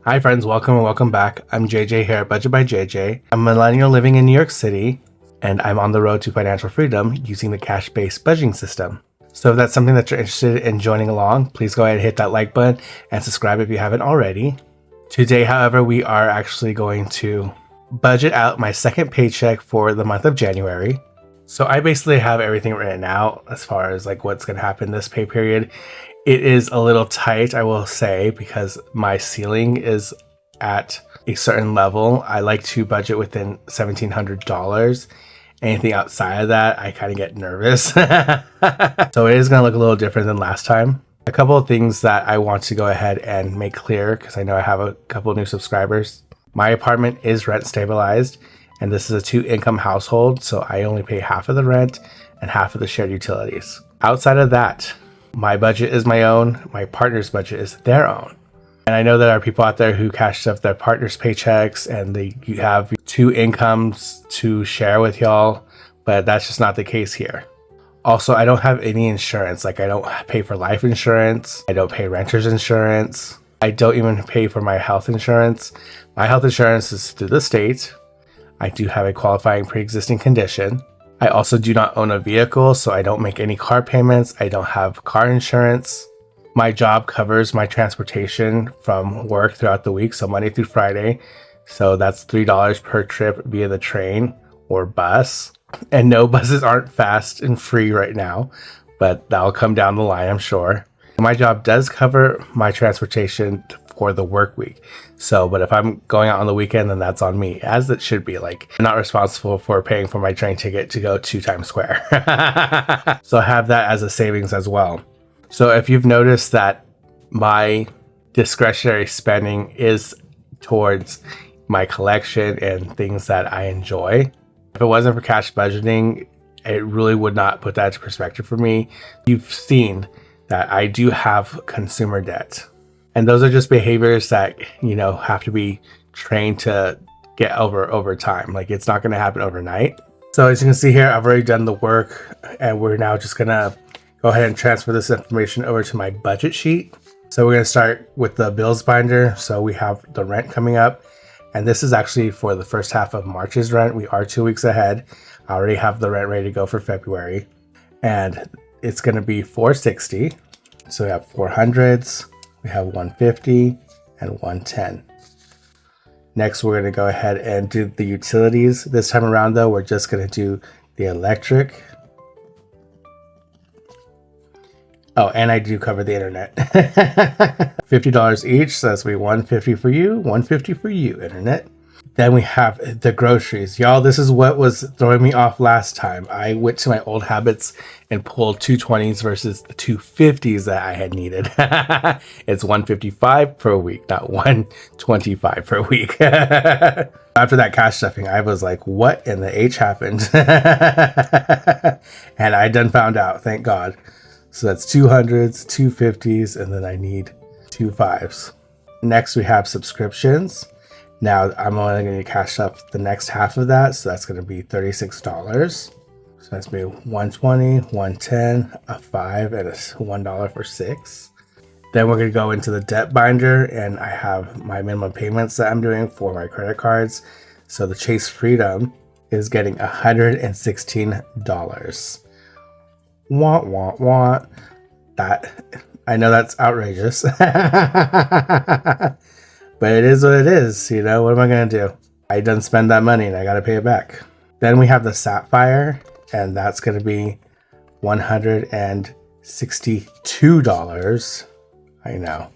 Hi friends, welcome and welcome back. I'm JJ here at Budget by JJ. I'm a millennial living in New York City, and I'm on the road to financial freedom using the cash-based budgeting system. So if that's something that you're interested in joining along, please go ahead and hit that like button and subscribe if you haven't already. Today, however, we are actually going to budget out my second paycheck for the month of January. So I basically have everything written out as far as like what's going to happen this pay period. It is a little tight, I will say, because my ceiling is at a certain level. I like to budget within $1,700. Anything outside of that, I kind of get nervous. So it is going to look a little different than last time. A couple of things that I want to go ahead and make clear, because I know I have a couple of new subscribers. My apartment is rent stabilized, and this is a 2-income household, so I only pay half of the rent and half of the shared utilities. Outside of that, my budget is my own, my partner's budget is their own. And I know there are people out there who cash up their partner's paychecks and you have 2 incomes to share with y'all, but that's just not the case here. Also, I don't have any insurance. Like I don't pay for life insurance. I don't pay renter's insurance. I don't even pay for my health insurance. My health insurance is through the state. I do have a qualifying pre-existing condition. I also do not own a vehicle, so I don't make any car payments. I don't have car insurance. My job covers my transportation from work throughout the week, so Monday through Friday. So that's $3 per trip via the train or bus. And no, buses aren't fast and free right now, but that'll come down the line, I'm sure. My job does cover my transportation for the work week. So, but if I'm going out on the weekend, then that's on me, as it should be. Like, I'm not responsible for paying for my train ticket to go to Times Square. So I have that as a savings as well. So if you've noticed that my discretionary spending is towards my collection and things that I enjoy, if it wasn't for cash budgeting, it really would not put that into perspective for me. You've seen that I do have consumer debt. And those are just behaviors that, have to be trained to get over time. Like it's not going to happen overnight. So as you can see here, I've already done the work and we're now just going to go ahead and transfer this information over to my budget sheet. So we're going to start with the bills binder. So we have the rent coming up, and this is actually for the first half of March's rent. We are 2 weeks ahead. I already have the rent ready to go for February, and it's going to be $460. So we have 400s. We have 150 and 110. Next, we're going to go ahead and do the utilities. This time around, though, we're just going to do the electric. Oh, and I do cover the internet. $50 each, so that's going to be $150 for you, $150 for you, internet. Then we have the groceries. Y'all, this is what was throwing me off last time. I went to my old habits and pulled 220s versus the 250s that I had needed. It's $155 per week, not $125 per week. After that cash stuffing, I was like, what in the H happened? And I done found out, thank God. So that's 200s, 250s, and then I need 25s. Next, we have subscriptions. Now, I'm only going to cash up the next half of that, so that's going to be $36. So that's going to be $120, $110, a $5, and a $1 for 6. Then we're going to go into the debt binder, and I have my minimum payments that I'm doing for my credit cards. So the Chase Freedom is getting $116. Want. That, I know that's outrageous. But it is what it is, what am I going to do? I done spend that money and I got to pay it back. Then we have the Sapphire, and that's going to be $162. I know.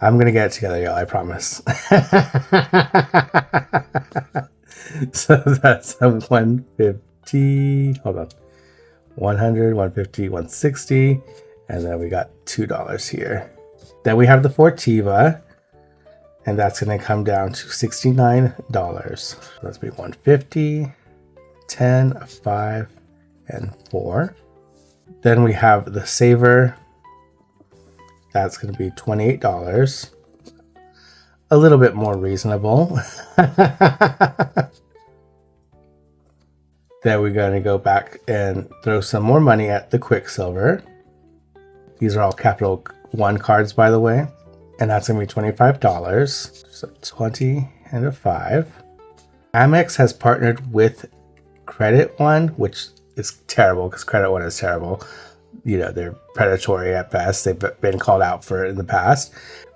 I'm going to get it together, y'all, I promise. So that's a 150, hold on. 100, 150, 160, and then we got $2 here. Then we have the Fortiva, and that's going to come down to $69. So that's be 150, 10, a 5, and 4. Then we have the Saver. That's going to be $28. A little bit more reasonable. Then we're going to go back and throw some more money at the Quicksilver. These are all Capital One cards, by the way. and that's going to be $25. So 20 and a 5. Amex has partnered with Credit One, which is terrible because Credit One is terrible. You know, they're predatory at best. They've been called out for it in the past,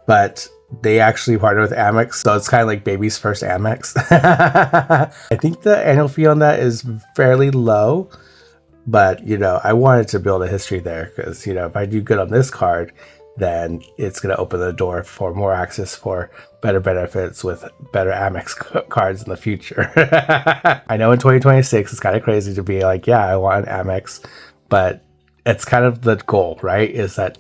but they actually partner with Amex, so it's kind of like baby's first Amex. I think the annual fee on that is fairly low, but you know, I wanted to build a history there because, you know, if I do good on this card, then it's going to open the door for more access for better benefits with better Amex cards in the future. I know in 2026 it's kind of crazy to be like, yeah, I want an Amex, but it's kind of the goal, right? Is that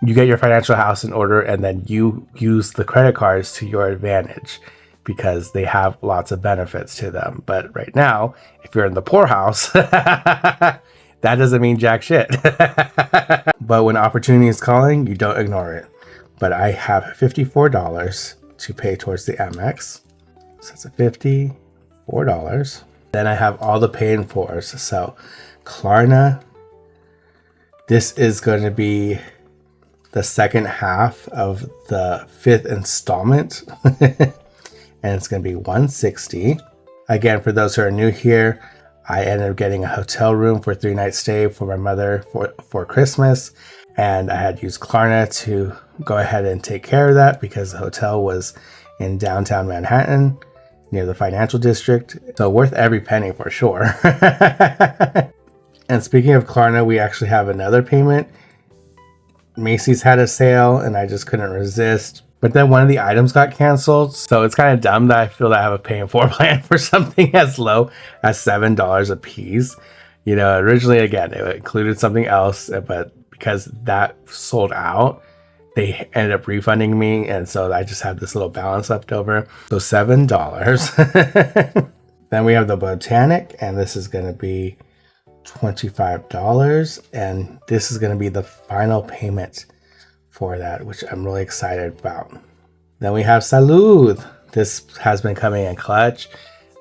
you get your financial house in order and then you use the credit cards to your advantage because they have lots of benefits to them. But right now, if you're in the poorhouse, that doesn't mean jack shit. But when opportunity is calling, you don't ignore it. But I have $54 to pay towards the Amex. So it's a $54. Then I have all the pay-in-fours. So Klarna, this is going to be the second half of the 5th installment. And it's going to be $160. Again, for those who are new here, I ended up getting a hotel room for 3-night stay for my mother for Christmas. And I had used Klarna to go ahead and take care of that because the hotel was in downtown Manhattan near the financial district. So worth every penny for sure. And speaking of Klarna, we actually have another payment. Macy's had a sale and I just couldn't resist. But then one of the items got canceled. So it's kind of dumb that I feel that I have a pay in 4 plan for something as low as $7 a piece. You know, originally, again, it included something else, but because that sold out, they ended up refunding me. And so I just have this little balance left over. So $7. Then we have the Botanic, and this is going to be $25. And this is going to be the final payment for that, which I'm really excited about. Then we have Salud. This has been coming in clutch.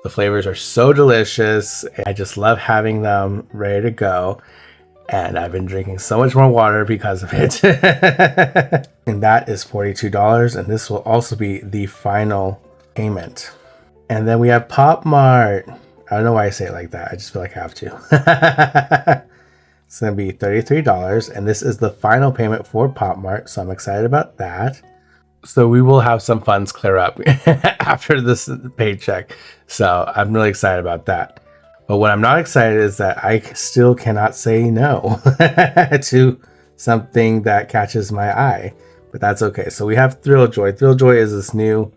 The flavors are so delicious. I just love having them ready to go. And I've been drinking so much more water because of it. And that is $42. And this will also be the final payment. And then we have Pop Mart. I don't know why I say it like that. I just feel like I have to. It's going to be $33. And this is the final payment for Pop Mart. So I'm excited about that. So we will have some funds clear up after this paycheck. So I'm really excited about that. But what I'm not excited is that I still cannot say no to something that catches my eye. But that's okay. So we have Thrilljoy. Thrilljoy is this new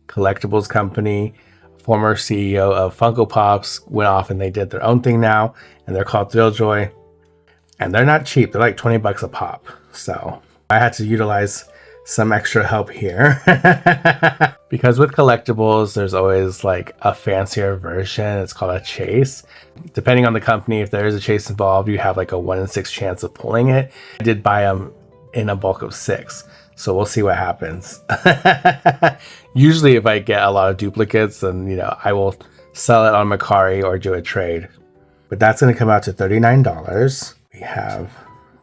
collectibles company. Former CEO of Funko Pops went off and they did their own thing now. And they're called Thrilljoy. And they're not cheap. They're like $20 a pop. So I had to utilize some extra help here. Because with collectibles, there's always like a fancier version. It's called a chase. Depending on the company, if there is a chase involved, you have like a 1 in 6 chance of pulling it. I did buy them in a bulk of 6. So we'll see what happens. Usually if I get a lot of duplicates, then, you know, I will sell it on Mercari or do a trade. But that's going to come out to $39. We have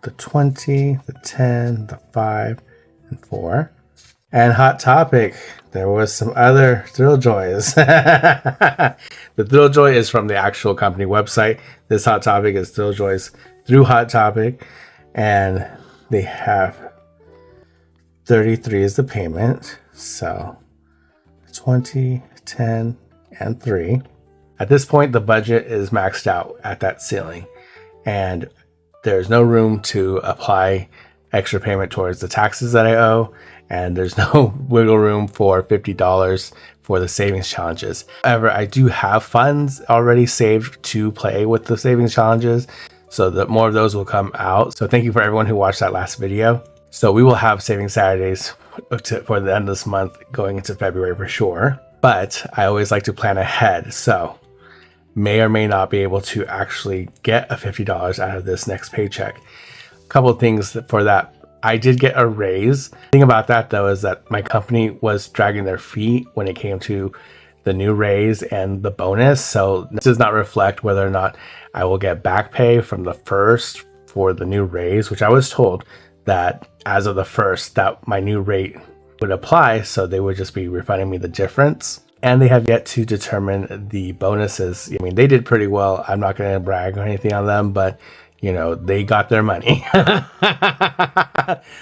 the 20, the 10, the 5, and 4. And Hot Topic, there was some other Thrilljoys. The Thrilljoy is from the actual company website. This Hot Topic is Thrilljoys through Hot Topic. And they have 33 is the payment. So 20, 10, and 3. At this point, the budget is maxed out at that ceiling. And there's no room to apply extra payment towards the taxes that I owe. And there's no wiggle room for $50 for the savings challenges. However, I do have funds already saved to play with the savings challenges, so that more of those will come out. So thank you for everyone who watched that last video. So we will have saving Saturdays for the end of this month going into February for sure. But I always like to plan ahead. So may or may not be able to actually get a $50 out of this next paycheck. A couple of things for that. I did get a raise. The thing about that though is that my company was dragging their feet when it came to the new raise and the bonus. So this does not reflect whether or not I will get back pay from the first for the new raise, which I was told that as of the 1st that my new rate would apply, so they would just be refunding me the difference. And they have yet to determine the bonuses. I mean, they did pretty well. I'm not going to brag or anything on them, but you know, they got their money.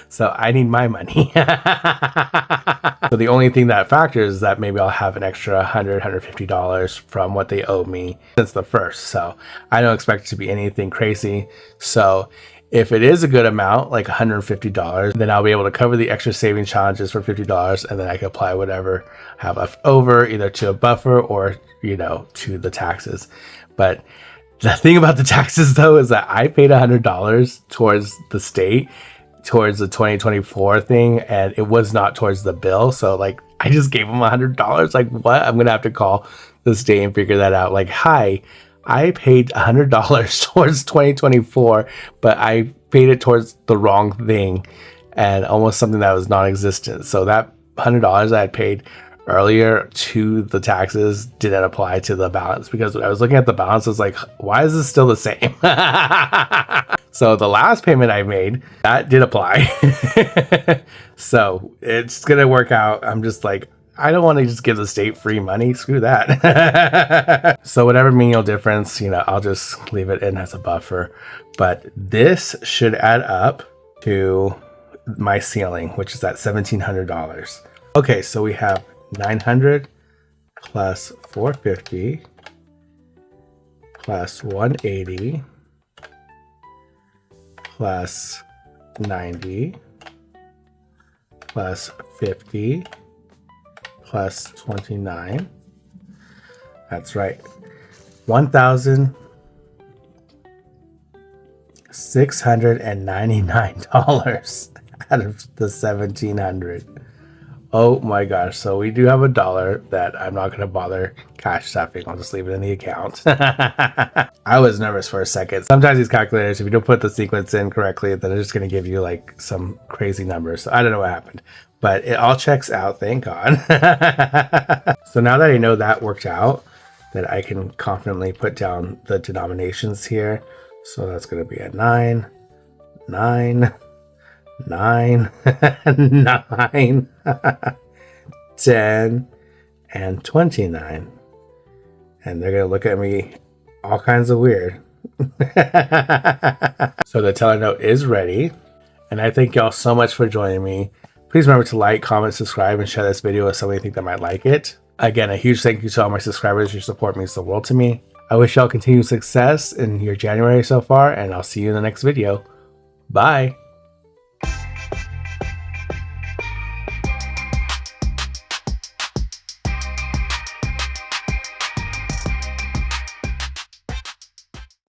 So I need my money. So the only thing that factors is that maybe I'll have an extra $100, $150 from what they owe me since the 1st. So I don't expect it to be anything crazy. So if it is a good amount, like $150, then I'll be able to cover the extra saving challenges for $50, and then I can apply whatever I have left over, either to a buffer or, you know, to the taxes. But the thing about the taxes, though, is that I paid $100 towards the state, towards the 2024 thing, and it was not towards the bill. So, like, I just gave them $100. Like, what? I'm going to have to call the state and figure that out. Like, hi, I paid $100 towards 2024, but I paid it towards the wrong thing and almost something that was non-existent. So that $100 I had paid earlier to the taxes didn't apply to the balance, because when I was looking at the balance, I was like, why is this still the same? So the last payment I made, that did apply. So it's going to work out. I'm just like, I don't want to just give the state free money. Screw that. So whatever menial difference, you know, I'll just leave it in as a buffer. But this should add up to my ceiling, which is at $1,700. Okay, so we have 900 plus 450 plus 180 plus 90 plus 50 plus 29. That's right. $1,699 out of the 1,700. Oh my gosh. So we do have $1 that I'm not going to bother cash stuffing. I'll just leave it in the account. I was nervous for a second. Sometimes these calculators, if you don't put the sequence in correctly, then it's just going to give you like some crazy numbers. So I don't know what happened, but it all checks out. Thank God. So now that I know that worked out, that I can confidently put down the denominations here. So that's going to be a 9, 9, 9, 9, 10, and 29. And they're going to look at me all kinds of weird. So the teller note is ready. And I thank y'all so much for joining me. Please remember to like, comment, subscribe, and share this video with somebody you think that might like it. Again, a huge thank you to all my subscribers. Your support means the world to me. I wish y'all continued success in your January so far, and I'll see you in the next video. Bye.